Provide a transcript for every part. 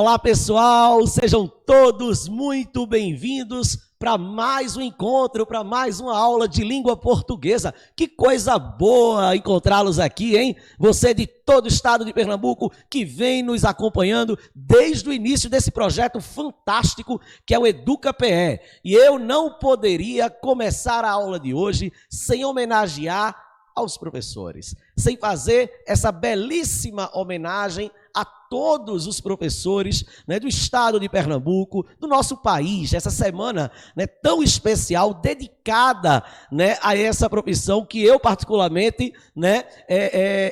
Olá pessoal, sejam todos muito bem-vindos para mais um encontro, para mais uma aula de língua portuguesa. Que coisa boa encontrá-los aqui, hein? Você de todo o estado de Pernambuco que vem nos acompanhando desde o início desse projeto fantástico que é o Educa PE. E eu não poderia começar a aula de hoje sem homenagear aos professores, sem fazer essa belíssima homenagem a todos os professores, né, do estado de Pernambuco, do nosso país, essa semana, né, tão especial, dedicada, né, a essa profissão que eu particularmente, né,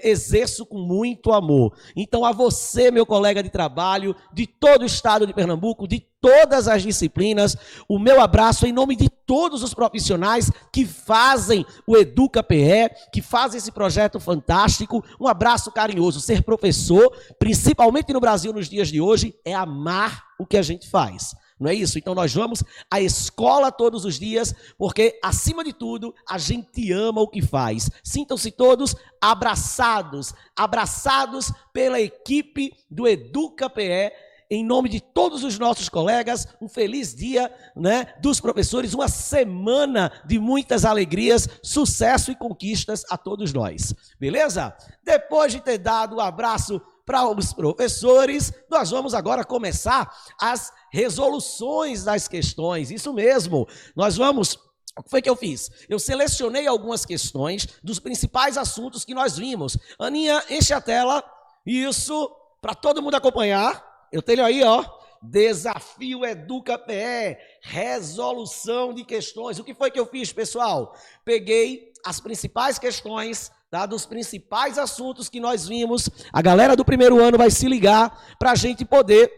exerço com muito amor. Então a você, meu colega de trabalho, de todo o estado de Pernambuco, de todas as disciplinas, o meu abraço em nome de todos os profissionais que fazem o Educa PE, que fazem esse projeto fantástico. Um abraço carinhoso. Ser professor, principalmente no Brasil nos dias de hoje, é amar o que a gente faz. Não é isso? Então nós vamos à escola todos os dias, porque, acima de tudo, a gente ama o que faz. Sintam-se todos abraçados, abraçados pela equipe do Educa PE. Em nome de todos os nossos colegas, um feliz dia, né, dos professores, uma semana de muitas alegrias, sucesso e conquistas a todos nós. Beleza? Depois de ter dado um abraço para os professores, nós vamos agora começar as resoluções das questões. Isso mesmo, nós vamos... O que foi que eu fiz? Eu selecionei algumas questões dos principais assuntos que nós vimos. Aninha, enche a tela. Isso, para todo mundo acompanhar. Eu tenho aí, ó, Desafio Educa PE, resolução de questões. O que foi que eu fiz, pessoal? Peguei as principais questões, tá, dos principais assuntos que nós vimos. A galera do primeiro ano vai se ligar para a gente poder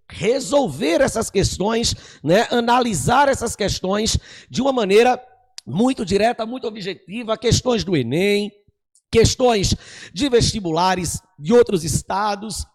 resolver essas questões, né, analisar essas questões de uma maneira muito direta, muito objetiva, questões do Enem, questões de vestibulares de outros estados,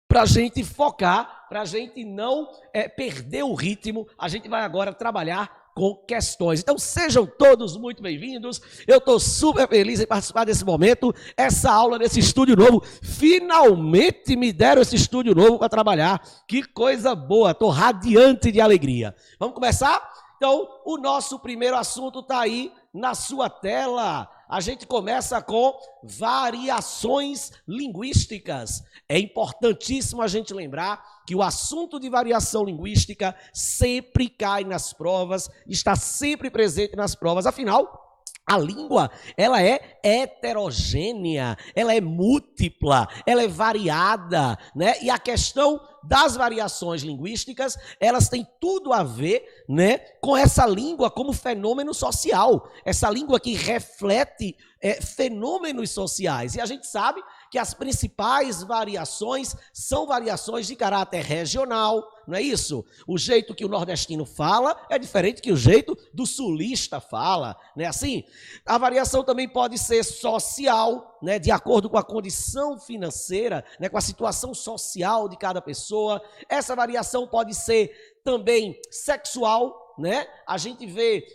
para a gente focar, para a gente não perder o ritmo. A gente vai agora trabalhar com questões. Então sejam todos muito bem-vindos. Eu estou super feliz em participar desse momento, essa aula desse estúdio novo. Finalmente me deram esse estúdio novo para trabalhar. Que coisa boa, estou radiante de alegria. Vamos começar? Então, o nosso primeiro assunto está aí na sua tela. A gente começa com variações linguísticas. É importantíssimo a gente lembrar que o assunto de variação linguística sempre cai nas provas, está sempre presente nas provas. Afinal, a língua, ela é heterogênea, ela é múltipla, ela é variada, né? E a questão das variações linguísticas, elas têm tudo a ver, né, com essa língua como fenômeno social, essa língua que reflete fenômenos sociais. E a gente sabe que as principais variações são variações de caráter regional, não é isso? O jeito que o nordestino fala é diferente que o jeito do sulista fala, não é assim? A variação também pode ser social, né, de acordo com a condição financeira, né, com a situação social de cada pessoa. Essa variação pode ser também sexual, né? A gente vê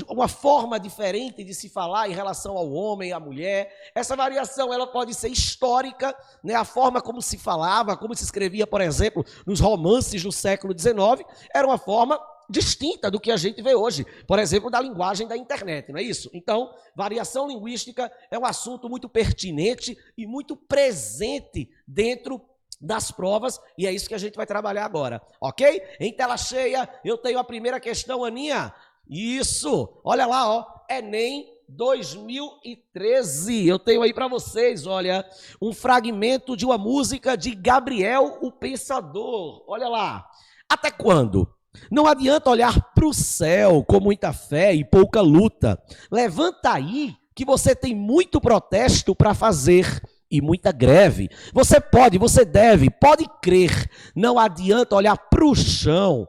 uma forma diferente de se falar em relação ao homem e à mulher. Essa variação, ela pode ser histórica, né? A forma como se falava, como se escrevia, por exemplo, nos romances do século XIX, era uma forma distinta do que a gente vê hoje, por exemplo, da linguagem da internet, não é isso? Então, variação linguística é um assunto muito pertinente e muito presente dentro das provas, e é isso que a gente vai trabalhar agora, ok? Em tela cheia, eu tenho a primeira questão, Aninha. Isso, olha lá, ó, Enem 2013. Eu tenho aí para vocês, olha, um fragmento de uma música de Gabriel o Pensador. Olha lá. Até quando? Não adianta olhar para o céu com muita fé e pouca luta. Levanta aí que você tem muito protesto para fazer e muita greve. Você pode, você deve, pode crer. Não adianta olhar para o chão,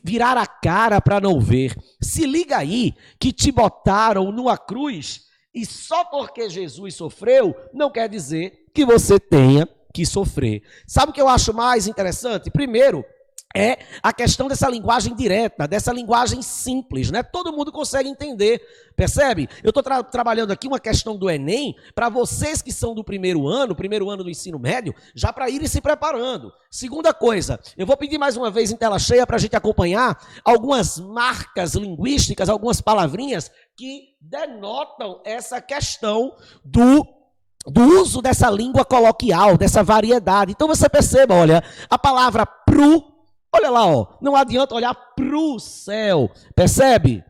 virar a cara para não ver. Se liga aí que te botaram numa cruz e só porque Jesus sofreu, não quer dizer que você tenha que sofrer. Sabe o que eu acho mais interessante? Primeiro, é a questão dessa linguagem direta, dessa linguagem simples, né? Todo mundo consegue entender, percebe? Eu estou trabalhando aqui uma questão do Enem para vocês que são do primeiro ano do ensino médio, já para irem se preparando. Segunda coisa, eu vou pedir mais uma vez em tela cheia para a gente acompanhar algumas marcas linguísticas, algumas palavrinhas que denotam essa questão do uso dessa língua coloquial, dessa variedade. Então você perceba, olha, a palavra pro. Olha lá, ó, não adianta olhar para o céu, percebe?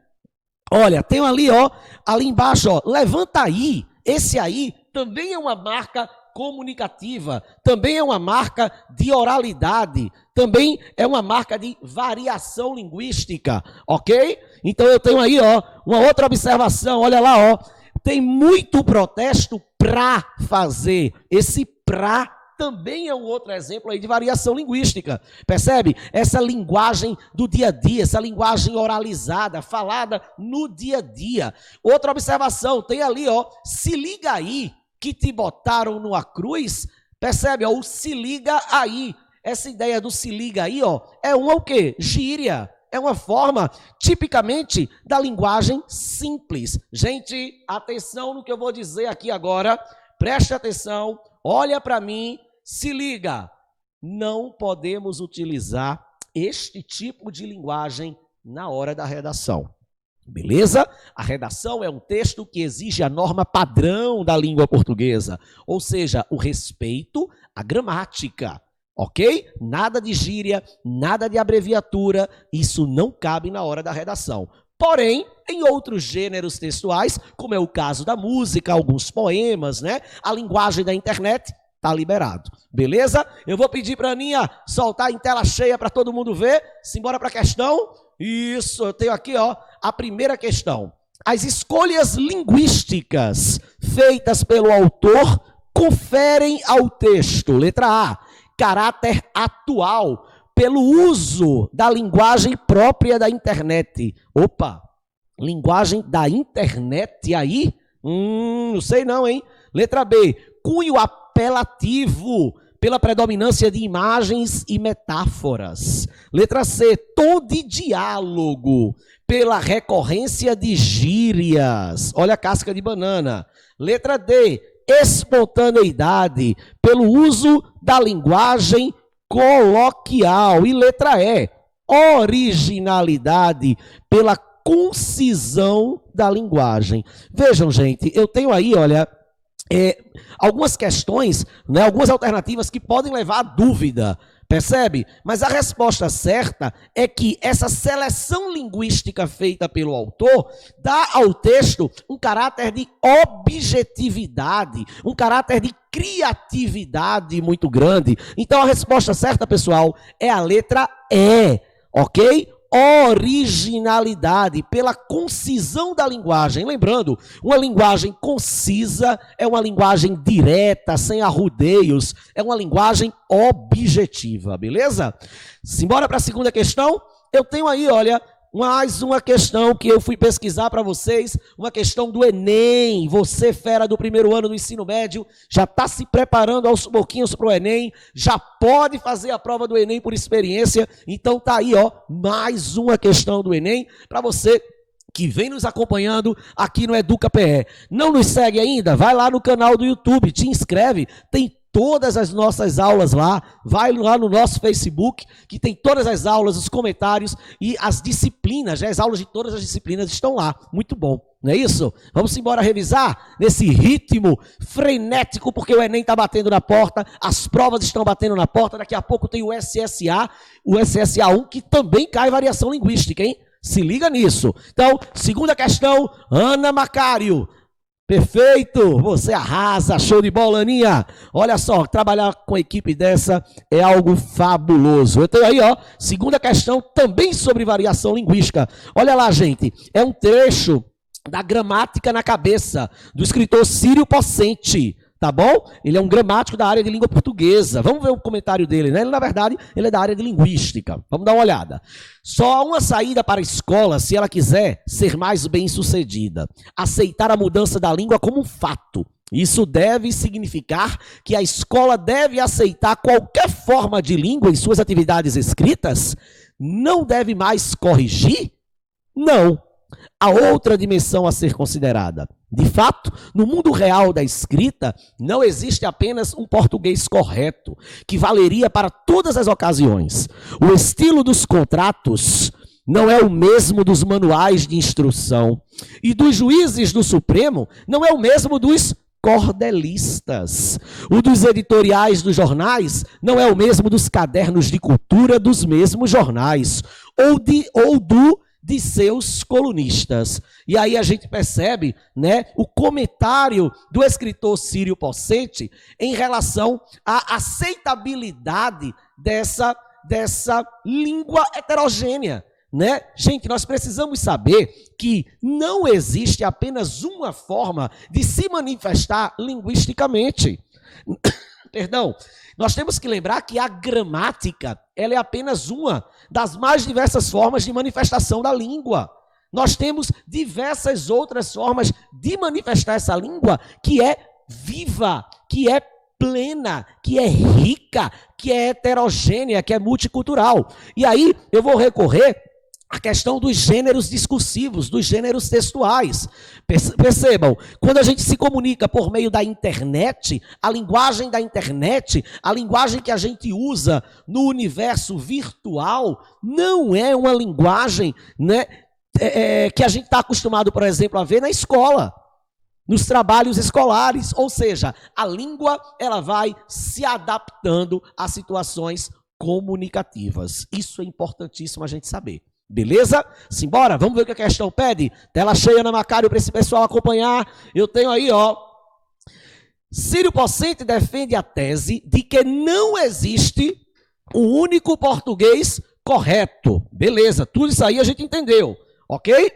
Olha, tem ali, ó, ali embaixo, ó, levanta aí. Esse aí também é uma marca comunicativa, também é uma marca de oralidade, também é uma marca de variação linguística, ok? Então eu tenho aí, ó, uma outra observação, olha lá, ó, tem muito protesto para fazer. Esse pra também é um outro exemplo aí de variação linguística, percebe? Essa linguagem do dia a dia, essa linguagem oralizada, falada no dia a dia. Outra observação, tem ali, ó, se liga aí que te botaram numa cruz, percebe? Ó, o se liga aí, essa ideia do se liga aí, ó, é uma o quê? Gíria, é uma forma tipicamente da linguagem simples. Gente, atenção no que eu vou dizer aqui agora, preste atenção, olha para mim, se liga, não podemos utilizar este tipo de linguagem na hora da redação. Beleza? A redação é um texto que exige a norma padrão da língua portuguesa, ou seja, o respeito à gramática, ok? Nada de gíria, nada de abreviatura, isso não cabe na hora da redação. Porém, em outros gêneros textuais, como é o caso da música, alguns poemas, né? A linguagem da internet, está liberado, beleza? Eu vou pedir para a Aninha soltar em tela cheia para todo mundo ver. Simbora para a questão. Isso, eu tenho aqui, ó, a primeira questão. As escolhas linguísticas feitas pelo autor conferem ao texto, letra A, caráter atual, pelo uso da linguagem própria da internet. Opa, linguagem da internet aí? Não sei não, hein? Letra B, cunho apelativo pela predominância de imagens e metáforas. Letra C, tom de diálogo pela recorrência de gírias. Olha a casca de banana. Letra D, espontaneidade pelo uso da linguagem coloquial. E letra E, originalidade pela concisão da linguagem. Vejam, gente, eu tenho aí, olha, algumas questões, né, algumas alternativas que podem levar à dúvida, percebe? Mas a resposta certa é que essa seleção linguística feita pelo autor dá ao texto um caráter de objetividade, um caráter de criatividade muito grande. Então a resposta certa, pessoal, é a letra E, ok? Originalidade, pela concisão da linguagem. Lembrando, uma linguagem concisa é uma linguagem direta, sem arrudeios, é uma linguagem objetiva, beleza? Simbora para a segunda questão. Eu tenho aí, olha, mais uma questão que eu fui pesquisar para vocês, uma questão do Enem. Você, fera do primeiro ano do ensino médio, já está se preparando aos pouquinhos para o Enem, já pode fazer a prova do Enem por experiência. Então tá aí, ó, mais uma questão do Enem para você que vem nos acompanhando aqui no Educa PE. Não nos segue ainda? Vai lá no canal do YouTube, te inscreve, tem todas as nossas aulas lá, vai lá no nosso Facebook, que tem todas as aulas, os comentários e as disciplinas, já as aulas de todas as disciplinas estão lá, muito bom, não é isso? Vamos embora revisar nesse ritmo frenético, porque o Enem está batendo na porta, as provas estão batendo na porta, daqui a pouco tem o SSA 1, que também cai variação linguística, hein? Se liga nisso. Então, segunda questão, Ana Macário. Perfeito, você arrasa, show de bola, Aninha. Olha só, trabalhar com a equipe dessa é algo fabuloso. Eu tenho aí, ó, segunda questão, também sobre variação linguística. Olha lá, gente, é um trecho da Gramática na Cabeça, do escritor Círio Pocente, tá bom? Ele é um gramático da área de língua portuguesa. Vamos ver o comentário dele, né? Ele, na verdade, ele é da área de linguística. Vamos dar uma olhada. Só há uma saída para a escola se ela quiser ser mais bem-sucedida. Aceitar a mudança da língua como um fato Isso deve significar que a escola deve aceitar qualquer forma de língua em suas atividades escritas? Não deve mais corrigir? Não. Há outra dimensão a ser considerada. De fato, no mundo real da escrita, não existe apenas um português correto, que valeria para todas as ocasiões. O estilo dos contratos não é o mesmo dos manuais de instrução. E dos juízes do Supremo, não é o mesmo dos cordelistas. O dos editoriais dos jornais não é o mesmo dos cadernos de cultura dos mesmos jornais. Ou do de seus colunistas. E aí a gente percebe, né, o comentário do escritor Círio Pocente em relação à aceitabilidade dessa língua heterogênea. Né? Gente, nós precisamos saber que não existe apenas uma forma de se manifestar linguisticamente. Perdão, nós temos que lembrar que a gramática, ela é apenas uma das mais diversas formas de manifestação da língua. Nós temos diversas outras formas de manifestar essa língua que é viva, que é plena, que é rica, que é heterogênea, que é multicultural. E aí eu vou recorrer à questão dos gêneros discursivos, dos gêneros textuais. Percebam, quando a gente se comunica por meio da internet, a linguagem da internet, a linguagem que a gente usa no universo virtual, não é uma linguagem, né, que a gente está acostumado, por exemplo, a ver na escola, nos trabalhos escolares. Ou seja, a língua ela vai se adaptando a situações comunicativas. Isso é importantíssimo a gente saber. Beleza? Simbora, vamos ver o que a questão pede. Tela cheia na Macário para esse pessoal acompanhar. Eu tenho aí, ó. Círio Pocente defende a tese de que não existe um único português correto. Beleza, tudo isso aí a gente entendeu, ok?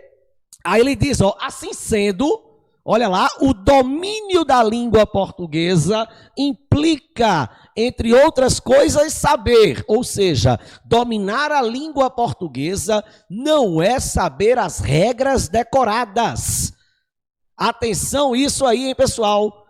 Aí ele diz, ó, assim sendo, olha lá, o domínio da língua portuguesa implica, entre outras coisas, saber. Ou seja, dominar a língua portuguesa não é saber as regras decoradas. Atenção isso aí, hein, pessoal?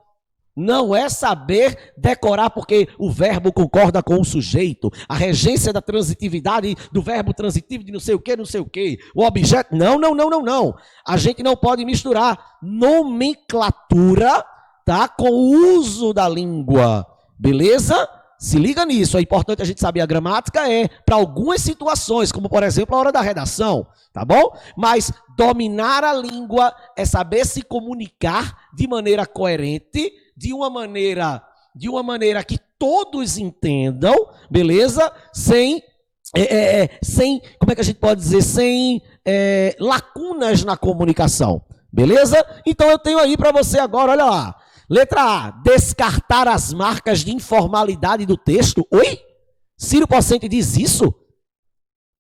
Não é saber decorar porque o verbo concorda com o sujeito, a regência da transitividade do verbo transitivo de não sei o que, o objeto. Não. A gente não pode misturar nomenclatura, tá, com o uso da língua. Beleza? Se liga nisso, é importante a gente saber a gramática para algumas situações, como por exemplo a hora da redação, tá bom? Mas dominar a língua é saber se comunicar de maneira coerente, de uma maneira que todos entendam, beleza? Sem, como é que a gente pode dizer, sem lacunas na comunicação, beleza? Então eu tenho aí para você agora, olha lá. Letra A, descartar as marcas de informalidade do texto. Oi? Círio Pocente diz isso?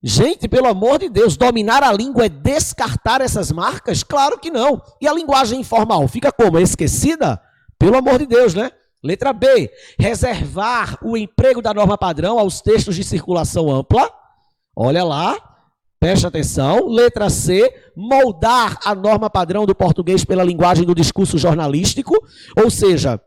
Gente, pelo amor de Deus, dominar a língua é descartar essas marcas? Claro que não. E a linguagem informal fica como? Esquecida? Pelo amor de Deus, né? Letra B, reservar o emprego da norma padrão aos textos de circulação ampla. Olha lá. Preste atenção. Letra C, moldar a norma padrão do português pela linguagem do discurso jornalístico, ou seja,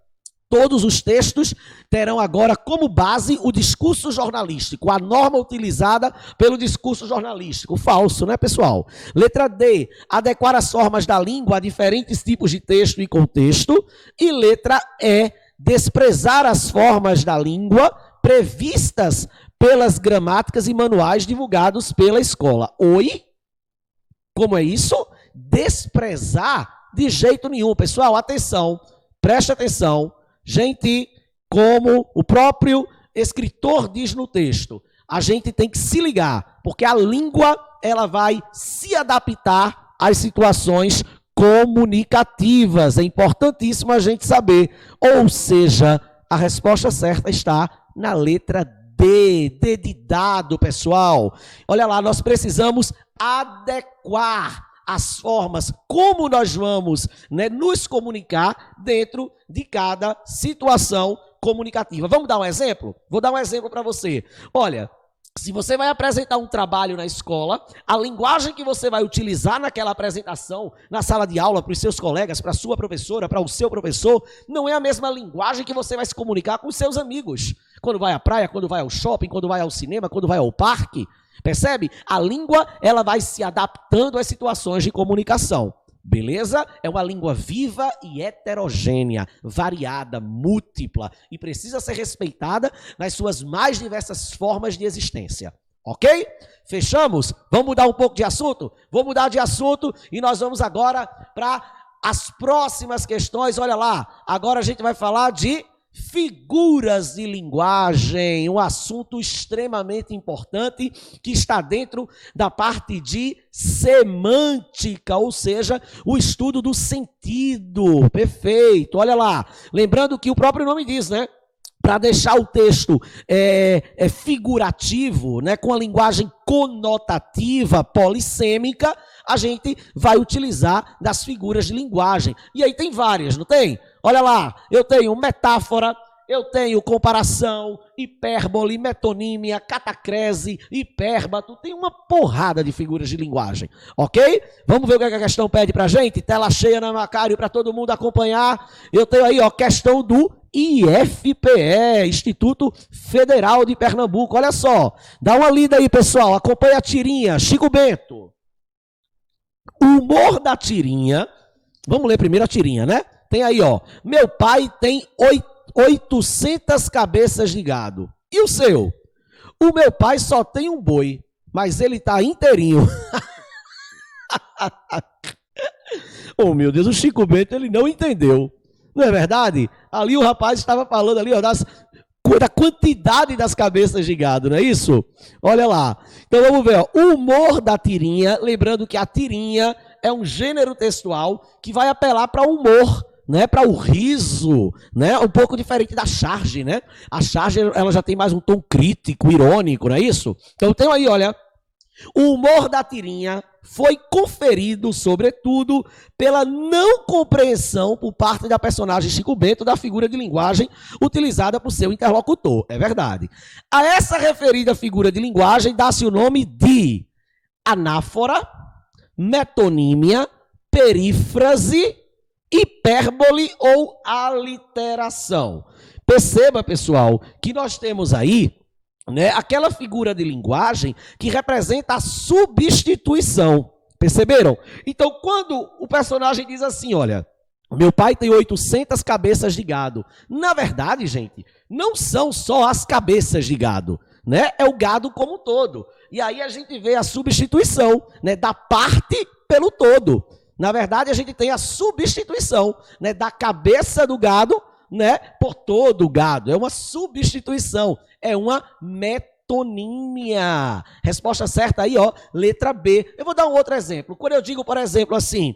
todos os textos terão agora como base o discurso jornalístico, a norma utilizada pelo discurso jornalístico. Falso, né, pessoal? Letra D, adequar as formas da língua a diferentes tipos de texto e contexto. E letra E, desprezar as formas da língua previstas pelas gramáticas e manuais divulgados pela escola. Oi? Como é isso? Desprezar de jeito nenhum. Pessoal, atenção, preste atenção. Gente, como o próprio escritor diz no texto, a gente tem que se ligar, porque a língua ela vai se adaptar às situações comunicativas. É importantíssimo a gente saber. Ou seja, a resposta certa está na letra D. D de dado, pessoal. Olha lá, nós precisamos adequar as formas como nós vamos, né, nos comunicar dentro de cada situação comunicativa. Vamos dar um exemplo? Vou dar um exemplo para você. Olha, Se você vai apresentar um trabalho na escola, a linguagem que você vai utilizar naquela apresentação, na sala de aula, para os seus colegas, para a sua professora, para o seu professor, não é a mesma linguagem que você vai se comunicar com os seus amigos. Quando vai à praia, quando vai ao shopping, quando vai ao cinema, quando vai ao parque. Percebe? A língua, ela vai se adaptando às situações de comunicação. Beleza? É uma língua viva e heterogênea, variada, múltipla e precisa ser respeitada nas suas mais diversas formas de existência. Ok? Fechamos? Vamos mudar um pouco de assunto? Vou mudar de assunto e nós vamos agora para as próximas questões. Olha lá, agora a gente vai falar de figuras de linguagem, um assunto extremamente importante que está dentro da parte de semântica, ou seja, o estudo do sentido. Perfeito, olha lá. Lembrando que o próprio nome diz, né? Para deixar o texto figurativo, né, com a linguagem conotativa, polissêmica, a gente vai utilizar das figuras de linguagem. E aí tem várias, não tem? Olha lá, eu tenho metáfora, eu tenho comparação, hipérbole, metonímia, catacrese, hipérbato, tem uma porrada de figuras de linguagem, ok? Vamos ver o que a questão pede pra gente? Tela cheia na Macário para todo mundo acompanhar. Eu tenho aí, ó, questão do IFPE, Instituto Federal de Pernambuco. Olha só, dá uma lida aí, pessoal, acompanha a tirinha. Chico Bento. O humor da tirinha, vamos ler primeiro a tirinha, né? Tem aí, ó, meu pai tem 800 cabeças de gado. E o seu? O meu pai só tem um boi, mas ele tá inteirinho. Oh, meu Deus, o Chico Bento, ele não entendeu. Não é verdade? Ali o rapaz estava falando ali, ó, da quantidade das cabeças de gado, não é isso? Olha lá. Então vamos ver, ó, o humor da tirinha, lembrando que a tirinha é um gênero textual que vai apelar para o humor, né, para o riso, né, um pouco diferente da charge, né? A charge, ela já tem mais um tom crítico, irônico, não é isso? Então tem aí, olha, o humor da tirinha foi conferido, sobretudo, pela não compreensão por parte da personagem Chico Bento da figura de linguagem utilizada por seu interlocutor. É verdade. A essa referida figura de linguagem dá-se o nome de anáfora, metonímia, perífrase, hipérbole ou aliteração. Perceba, pessoal, que nós temos aí, né, aquela figura de linguagem que representa a substituição. Perceberam? Então, quando o personagem diz assim, olha, meu pai tem 800 cabeças de gado. Na verdade, gente, não são só as cabeças de gado, né? É o gado como um todo. E aí a gente vê a substituição, né, da parte pelo todo. Na verdade, a gente tem a substituição, né, da cabeça do gado, né, por todo o gado. É uma substituição, é uma metonímia. Resposta certa aí, ó, letra B. Eu vou dar um outro exemplo. Quando eu digo, por exemplo, assim,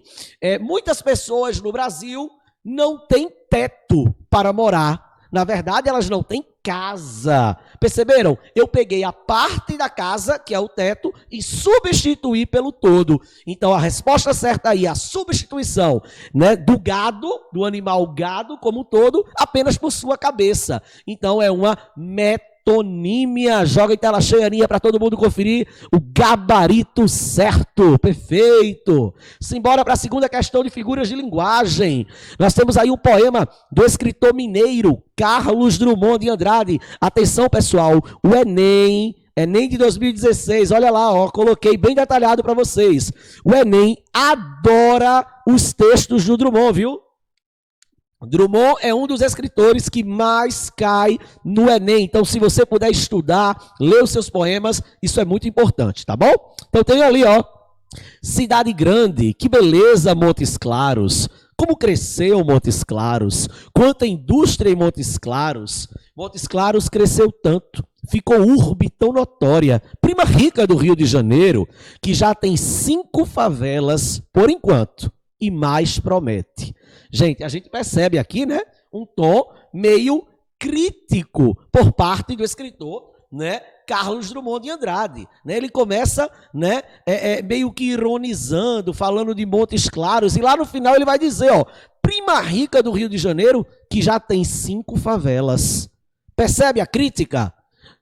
muitas pessoas no Brasil não têm teto para morar. Na verdade, elas não têm casa. Perceberam? Eu peguei a parte da casa, que é o teto, e substituí pelo todo. Então, a resposta certa aí, a substituição, né, do gado, do animal gado como um todo, apenas por sua cabeça. Então, é uma metonímia. Joga em tela cheia, Aninha, para todo mundo conferir o gabarito certo. Perfeito. Simbora para a segunda questão de figuras de linguagem. Nós temos aí um poema do escritor mineiro Carlos Drummond de Andrade. Atenção, pessoal, o Enem de 2016, olha lá, ó, coloquei bem detalhado para vocês. O Enem adora os textos do Drummond, viu? Drummond é um dos escritores que mais cai no Enem. Então, se você puder estudar, ler os seus poemas, isso é muito importante, tá bom? Então, tem ali, ó, cidade grande, que beleza, Montes Claros. Como cresceu Montes Claros? Quanta indústria em Montes Claros. Montes Claros cresceu tanto, ficou urbe tão notória, prima rica do Rio de Janeiro, que já tem 5 favelas por enquanto, e mais promete. Gente, a gente percebe aqui, né, um tom meio crítico por parte do escritor, né, Carlos Drummond de Andrade, né? Ele começa, né, meio que ironizando, falando de Montes Claros, e lá no final ele vai dizer, ó, prima rica do Rio de Janeiro, que já tem 5 favelas. Percebe a crítica?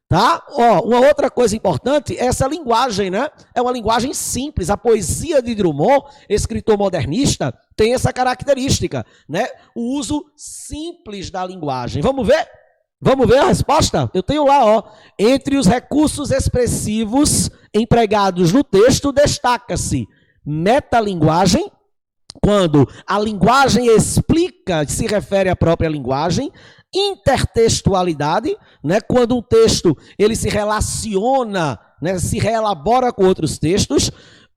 Tá? Ó, uma outra coisa importante é essa linguagem, né? É uma linguagem simples. A poesia de Drummond, escritor modernista, tem essa característica, né? O uso simples da linguagem. Vamos ver? Vamos ver a resposta? Eu tenho lá, ó. Entre os recursos expressivos empregados no texto, destaca-se metalinguagem, quando a linguagem explica, se refere à própria linguagem, intertextualidade, né, quando um texto ele se relaciona, né, se reelabora com outros textos,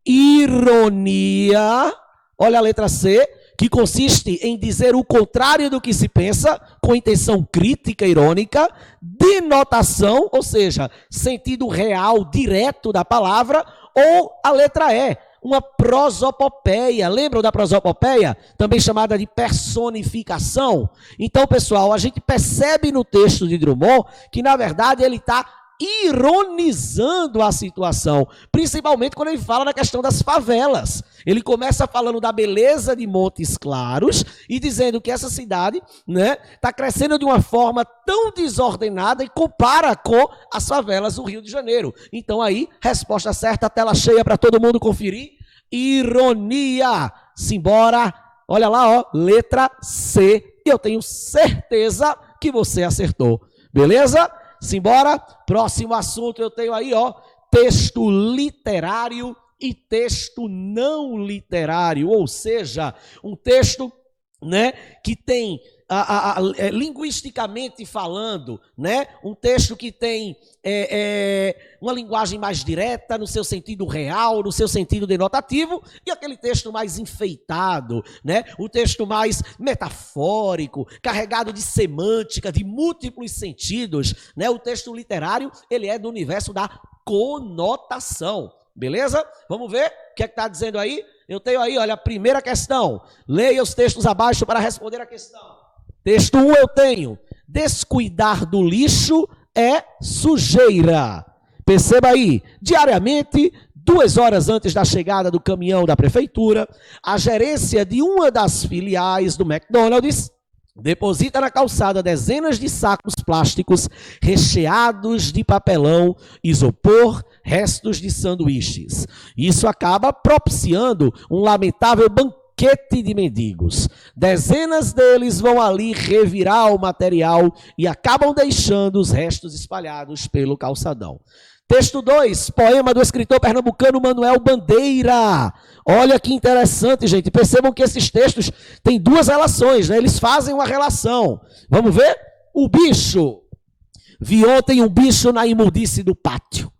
ironia, olha a letra C, que consiste em dizer o contrário do que se pensa, com intenção crítica, irônica, denotação, ou seja, sentido real, direto da palavra, ou a letra E, uma prosopopeia. Lembram da prosopopeia? Também chamada de personificação. Então, pessoal, a gente percebe no texto de Drummond que, na verdade, ele está ironizando a situação, principalmente quando ele fala na questão das favelas. Ele começa falando da beleza de Montes Claros e dizendo que essa cidade, né, está crescendo de uma forma tão desordenada e compara com as favelas do Rio de Janeiro. Então aí, resposta certa, tela cheia para todo mundo conferir. Ironia. Simbora. Olha lá, ó, letra C. E eu tenho certeza que você acertou. Beleza? Simbora, próximo assunto eu tenho aí, ó, texto literário e texto não literário, ou seja, um texto, né, que tem, linguisticamente falando, né, um texto que tem uma linguagem mais direta, no seu sentido real, no seu sentido denotativo, e aquele texto mais enfeitado, né, o texto mais metafórico, carregado de semântica, de múltiplos sentidos, né, o texto literário, ele é do universo da conotação, beleza? Vamos ver o que é que está dizendo aí? Eu tenho aí, olha, a primeira questão, leia os textos abaixo para responder a questão. Texto 1 eu tenho, descuidar do lixo é sujeira. Perceba aí, diariamente, 2 horas antes da chegada do caminhão da prefeitura, a gerência de uma das filiais do McDonald's deposita na calçada dezenas de sacos plásticos recheados de papelão, isopor, restos de sanduíches. Isso acaba propiciando um lamentável banquete de mendigos. Dezenas deles vão ali revirar o material e acabam deixando os restos espalhados pelo calçadão. Texto 2, poema do escritor pernambucano Manuel Bandeira. Olha que interessante, gente. Percebam que esses textos têm 2 relações, né? Eles fazem uma relação. Vamos ver? O bicho. Vi ontem um bicho na imundice do pátio,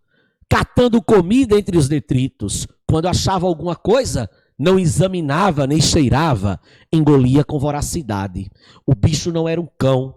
catando comida entre os detritos. Quando achava alguma coisa, não examinava nem cheirava, engolia com voracidade. O bicho não era um cão,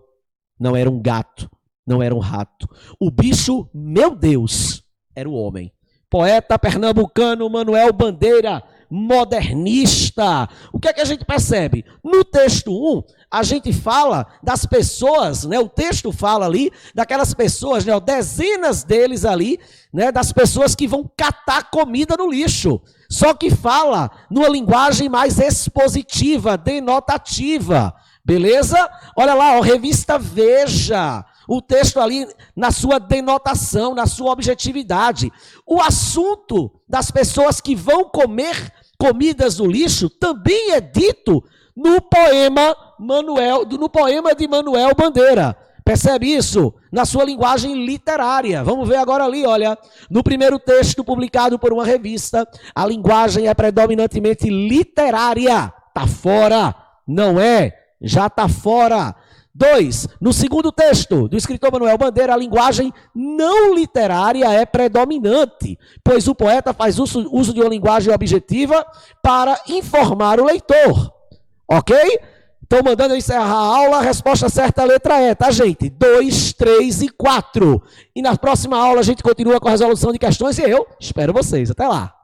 não era um gato, não era um rato. O bicho, meu Deus, era o homem. Poeta pernambucano Manuel Bandeira, modernista. O que é que a gente percebe? No texto 1, a gente fala das pessoas, né? O texto fala ali daquelas pessoas, né? Dezenas deles ali, né? Das pessoas que vão catar comida no lixo. Só que fala numa linguagem mais expositiva, denotativa. Beleza? Olha lá, ó, revista Veja. O texto ali na sua denotação, na sua objetividade. O assunto das pessoas que vão comer comidas no lixo também é dito no poema de Manuel Bandeira. Percebe isso? Na sua linguagem literária. Vamos ver agora ali, olha. No primeiro texto publicado por uma revista, a linguagem é predominantemente literária. Tá fora. Não é? Já tá fora. 2, no segundo texto do escritor Manuel Bandeira, a linguagem não literária é predominante, pois o poeta faz uso de uma linguagem objetiva para informar o leitor. Ok? Então, mandando eu encerrar a aula, a resposta certa é a letra E, tá, gente? 2, 3 e 4. E na próxima aula a gente continua com a resolução de questões e eu espero vocês. Até lá.